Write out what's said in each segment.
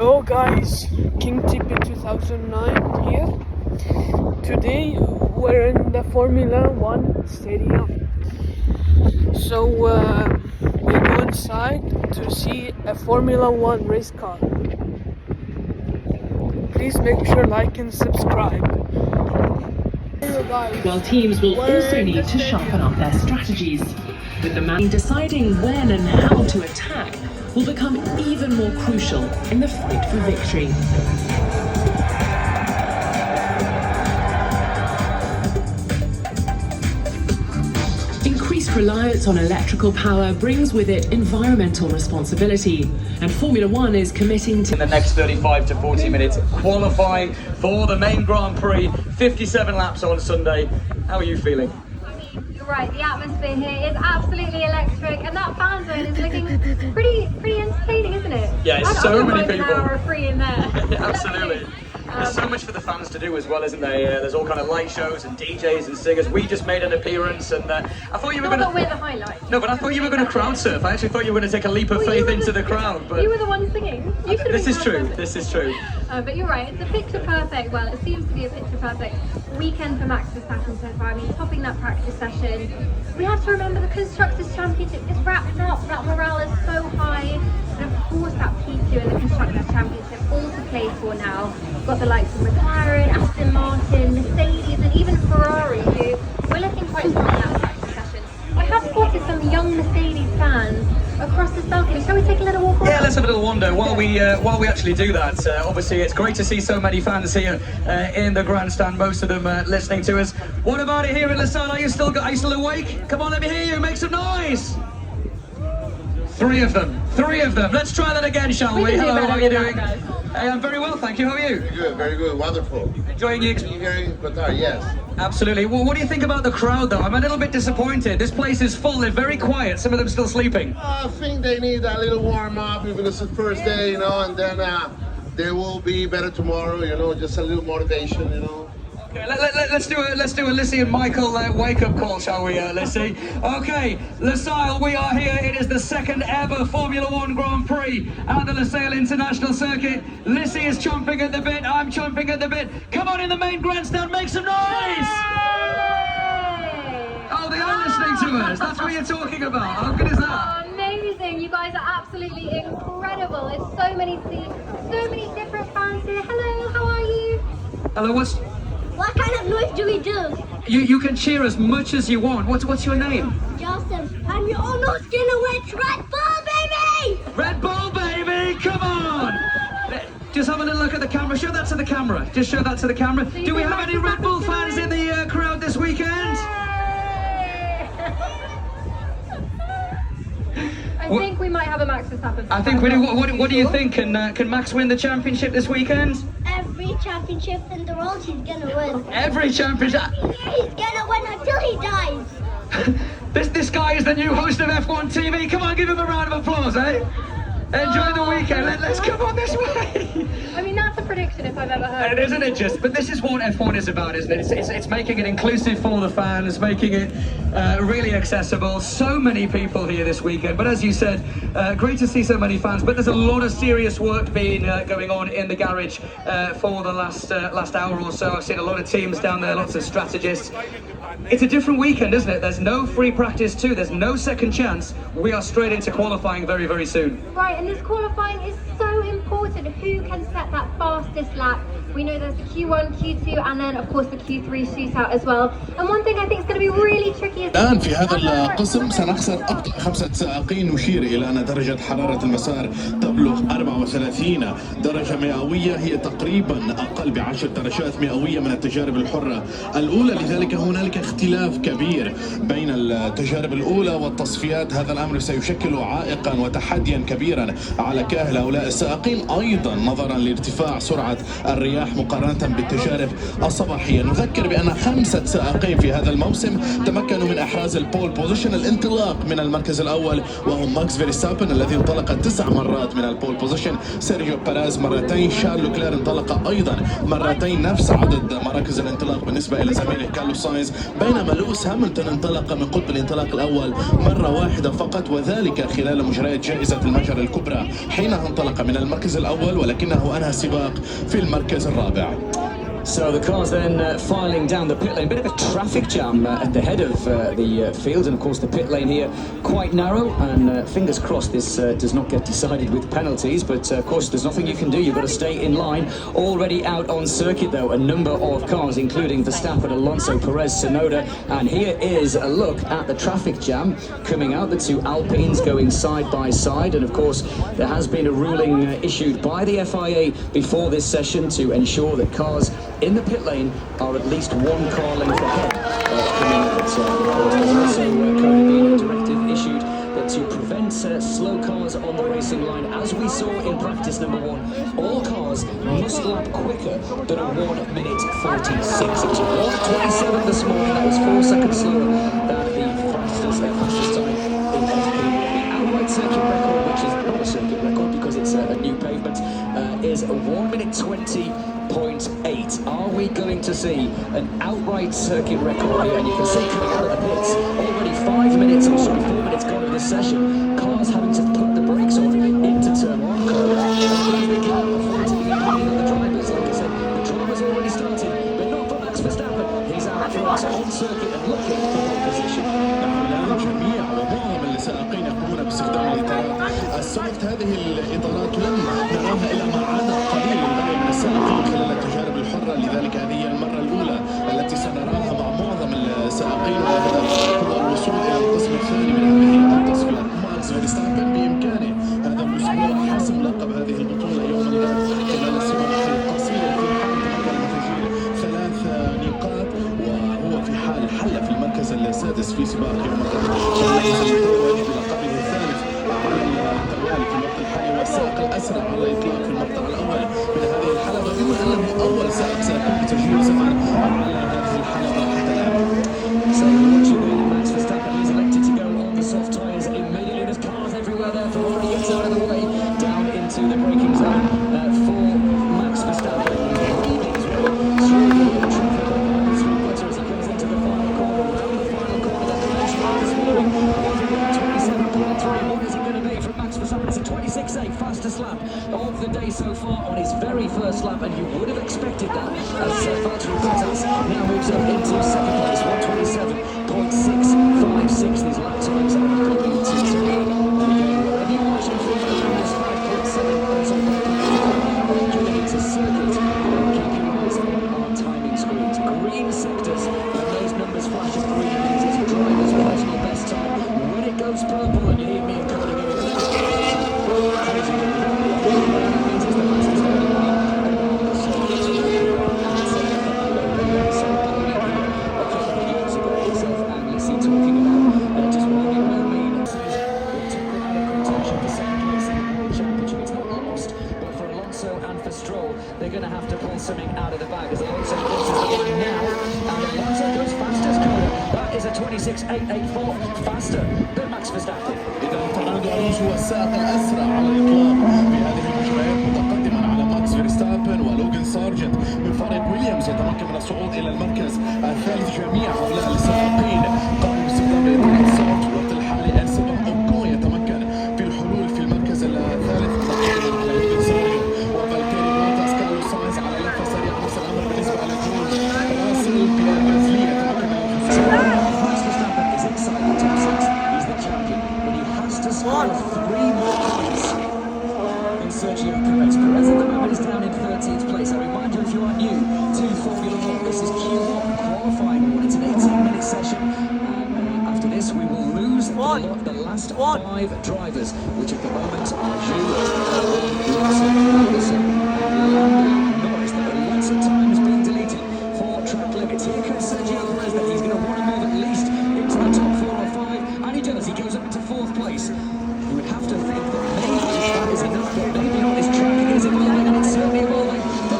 Hello guys, King TP 2009 here. Today we're in the Formula 1 stadium. So we go inside to see a Formula 1 race car. Please make sure like and subscribe. While teams will also need to sharpen up their strategies, with the man deciding when and how to attack will become even more crucial in the fight for victory. Increased reliance on electrical power brings with it environmental responsibility, and Formula One is committing to in the next 35 to 40 minutes, qualifying for the main Grand Prix, 57 laps on Sunday. How are you feeling? You're right, the atmosphere here is absolutely electric, and that fan zone is looking pretty entertaining, isn't it? Yeah, it's so many people. An hour free in there. Absolutely. There's so much for the fans to do as well, isn't there? There's all kind of light shows and DJs and singers. We just made an appearance, and I thought you were going to. We're the highlight. No, but I thought you were going to crowd surf. I actually thought you were going to take a leap of faith into the crowd. But you were the one singing. this is true. This is true. But you're right. It's a picture perfect. Well, it seems to be a picture perfect weekend for Max Verstappen so far. I mean, topping that practice session. We have to remember the Constructors' Championship is wrapped up. That morale is so high. And of course, that P2 in the Constructors' Championship all to play for now. We've got the likes of McLaren, Aston Martin, Mercedes, and even Ferrari, who we're looking quite strong in that practice session. I have spotted some young Mercedes fans across the balcony. Shall we take a little walk around? Yeah, let's have a little wander while we actually do that. Obviously, it's great to see so many fans here in the grandstand. Most of them listening to us. What about it here at Lausanne? Are you still awake? Come on, let me hear you. Make some noise. Three of them. Let's try that again, shall we? Hello, how are you doing? Hey, I'm very well, thank you. How are you? Very good, wonderful. Enjoying you? Here in Qatar, yes. Absolutely. Well, what do you think about the crowd, though? I'm a little bit disappointed. This place is full. They're very quiet. Some of them still sleeping. I think they need a little warm up, even it's the first day, and then they will be better tomorrow. Just a little motivation, Okay, let's do a Lissy and Michael wake-up call, shall we, Lissy? Okay, Lusail, we are here. It is the second ever Formula 1 Grand Prix at the Lusail International Circuit. Lissy is chomping at the bit. I'm chomping at the bit. Come on in the main grandstand, make some noise! Oh, they are listening to us. That's what you're talking about. How good is that? Amazing! You guys are absolutely incredible. It's so many different fans here. Hello, how are you? Hello, What kind of noise do we do? You can cheer as much as you want. What's your name? Joseph, and you're almost gonna win Red Bull, baby! Red Bull, baby! Come on! Just have a little look at the camera. Show that to the camera. Just show that to the camera. Do we have any Red Bull fans in the crowd this weekend? I think we might have a Max Verstappen. I think we do. What do you think? Can Max win the championship this weekend? Every championship in the world he's gonna win. Every championship. He's gonna win until he dies. This guy is the new host of F1 TV. Come on, give him a round of applause, eh? Enjoy the weekend. Let's come on this way. I mean, that's a prediction if I've ever heard. Isn't it just? But this is what F1 is about, isn't it? It's making it inclusive for the fans, making it really accessible. So many people here this weekend. But as you said, great to see so many fans. But there's a lot of serious work being going on in the garage for the last hour or so. I've seen a lot of teams down there, lots of strategists. It's a different weekend, isn't it? There's no free practice too. There's no second chance. We are straight into qualifying very, very soon. Right, and this qualifying is so important. Who can set that fastest lap? We know there's the Q1, Q2, and then of course the Q3 shootout as well. And one thing I think is going to be really tricky is... الآن في هذا القسم سنخسر أبطأ 5 سائقين. نشير إلى أن درجة حرارة المسار تبلغ 34 درجة مئوية، هي تقريبا أقل ب10 درجات مئوية من التجارب الحرة الأولى. لذلك هنالك اختلاف كبير بين التجارب الأولى والتصفيات. هذا الأمر سيشكل عائقا وتحديا كبيرا على كاهل هؤلاء السائقين، أيضا نظرا لارتفاع سرعة الرياح الرياح مقارنة بالتجارب الصباحية. نذكر بأن 5 سائقين في هذا الموسم تمكنوا من إحراز البول بوزيشن، الانطلاق من المركز الأول، وهم ماكس فيرستابن الذي انطلق 9 مرات من البول بوزيشن، سيرجيو بيريز مرتين، شارل لوكلير انطلق أيضا مرتين، نفس عدد مراكز الانطلاق بالنسبة إلى زميله كارلوس ساينز، بينما لويس هاملتون انطلق من قطب الانطلاق الأول مرة واحدة فقط، وذلك خلال مجريات جائزة المجر الكبرى حينها انطلق من المركز الأول، ولكنه أنهى السباق في المركز الرابع. So the cars then filing down the pit lane, bit of a traffic jam at the head of the field, and of course the pit lane here quite narrow, and fingers crossed this does not get decided with penalties, but of course there's nothing you can do, you've got to stay in line. Already out on circuit though, a number of cars including Verstappen, Alonso, Perez, Tsunoda, and here is a look at the traffic jam coming out, the two Alpines going side by side, and of course there has been a ruling issued by the FIA before this session to ensure that cars in the pit lane are at least 1 car length ahead. There's also currently been a directive issued that to prevent slow cars on the racing line, as we saw in practice number 1, all cars must lap quicker than a 1 minute 46. It was 1:27 this morning, that was 4 seconds slower than the fastest time in FP1. The outright circuit record, which is not a circuit record because it's a new pavement, is a 1 minute 20.8. Are we going to see an outright circuit record here? And you can see coming out of the pits, already 4 minutes gone of this session, cars having to put the brakes on into turn 1. They can't afford to be including the drivers. Like I said, the drivers already started, but not for Max Verstappen. He's out front on circuit and looking for pole position. الجميع ومعظم السائقين يقومون باستخدام الإطارات السوفت. هذه الإطارات لم نراها إلا ما عدا قليل للغاية من السائقين خلال التجارب الحرة، لذلك هذه هي المرة الأولى التي سنراها مع معظم السائقين، والهدف هو الوصول إلى القسم الثاني من هذه التصفيات. ماكس فيرستابن بإمكانه هذا الأسبوع حسم لقب هذه البطولة يوم الغد خلال السباق القصير في حال تمكن من تسجيل 3 نقاط، وهو في حال حل في المركز السادس في سباق يوم الغد. المركز المتوج بلقبه الثالث على التوالي في الوقت الحالي، والسائق الأسرع على الإطلاق في المقطع الأول من هذه الحلبة، بما أنه أول سائق سيكون بتسجيل زمن على هذه الحلبة حتى الآن. So watching Max Verstappen, he's elected to go on the soft tyres immediately. There's cars everywhere there. Ferrari gets out of the way, down into the braking zone for Max Verstappen. Leading as well through the traffic on through Butter as he comes into the final corner. Around the final corner, that collision this morning. 27.3. What is it going to be from Max Verstappen? It's a 26.8, fastest lap of the day so far on his very first lap, and you would have expected that as Valtteri Bottas now moves up into second place. 127.656. These lap times are going to wherever you're watching from, minus 5.7 into circuit. Keep your eyes on our timing screens. Green sectors, when those numbers flash as green means it's driver's personal best time. When it goes purple and you hear me encoding it, they're going to have to pull something out of the bag as Alonso crosses the line now, and Alonso goes fastest corner. That is a 26.884, faster than Max Verstappen. إذا فرناندو ألونسو هو السائق الأسرع على الإطلاق في هذه المجريات، متقدما على ماكس فيرستابن ولوغان سارجنت. من فريق ويليامز يتمكن من الصعود إلى المركز الثالث. جميع هؤلاء السائقين قاموا باستخدام الإطارات السوفت. في الوقت الحالي إنسبا أوكون يتمكن في الحلول في المركز الثالث، متقدما على لوغان سارجنت وفالتيري بوتاس. كارلوس ساينز على لفة سريعة، نفس الأمر بالنسبة لجورج راسل. بيير غازلي يتمكن من Max Verstappen is inside the top 6. He's the champion, but he has to score 3 more points than Sergio Perez. Perez at the moment is down in 13th place. I remind you, if you are new to Formula 1, this is Q1 qualifying. It's an 18-minute session, and after this we will lose the last 5 drivers, which at the moment are Norris. Lots of time has been deleted for track limits. Here comes Sergio Perez, that he's going to want to move at least into the top 4 or 5, and he does. He goes up into 4th place. You would have to think that maybe that is enough, but maybe not. This track is evolving, and it's certainly evolving. The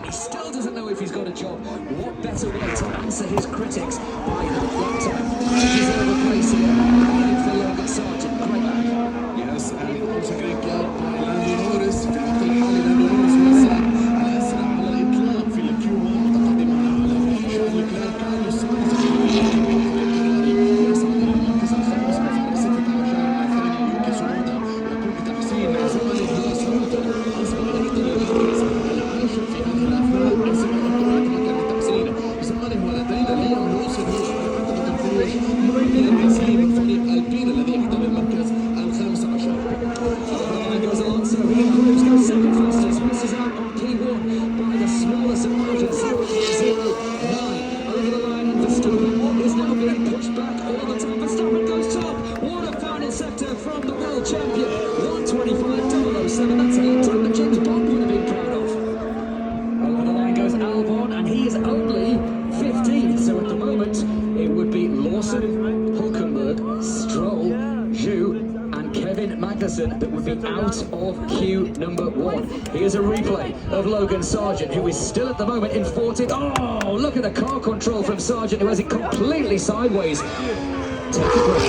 He still doesn't know if he's got a job. What better way to answer his critics by half lap time? Deserve a place here. For Logan Sargent. Great lap. Yes, and also great job by Lando Norris. في الوقت الحالي لاندو نورس هو السائق الأسرع على الإطلاق في الكيو 1 متقدما على شارل كلير كارلوس ساينز يصعد إلى المركز الخامس بفارق 16 مع ثاني يوكي سونودا يقوم بتحسين زمن لويس هامilton أصبح يقترب المركز العاشر في هذه الأثناء أصبح يقترب مكان التحسين بزمانه ولدينا ليام لوسن هو محطة الخروج يؤدي التسليم من فريق ألبين الذي يحتل المركز الخامس عشر. Goes Alonso, he improves, goes second fastest, misses out on P1 by the smallest of margins, 0.09. Over the line, and Verstappen is now being pushed back all the time. Verstappen goes top. What a final sector from the world champion. 1:25.007. That's a time that James Bond would have been proud of. Over the line goes Albon, and he is only 15th. So at the moment, it would be Lawson, Hulkenberg, Stroll, Zhou, and Kevin Magnussen that would be out of queue number 1. Here's a replay of Logan Sargent, who is still at the moment in 14th. Oh, look at the car control from Sargent, who has it completely sideways. Take a break.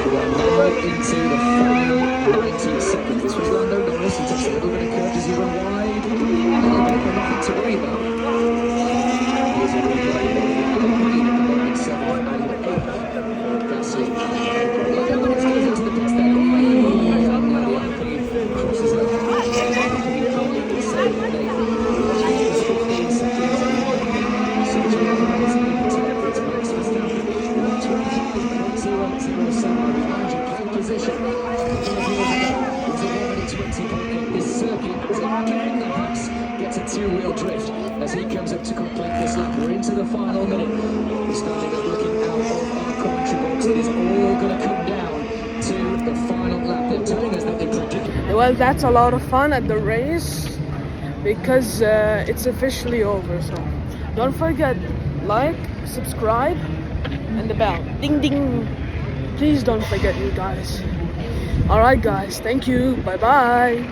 We are now into the final 19 seconds. This was Lando Norris. He takes a little bit of courtesy run wide. A little bit, but nothing to worry about. Here's a replay. Alpine at the moment, 7th and 8th. Gasly. Lando Norris goes into the pits there. Crosses up. Gets a two-wheel drift as he comes up to complete this lap. We're into the final minute. We're starting up looking out of our commentary box. It is all going to come down to the final lap. They're telling us that they predict. Well, that's a lot of fun at the race because it's officially over. So don't forget, like, subscribe, and the bell. Ding ding. Please don't forget, you guys. Alright guys, thank you. Bye bye.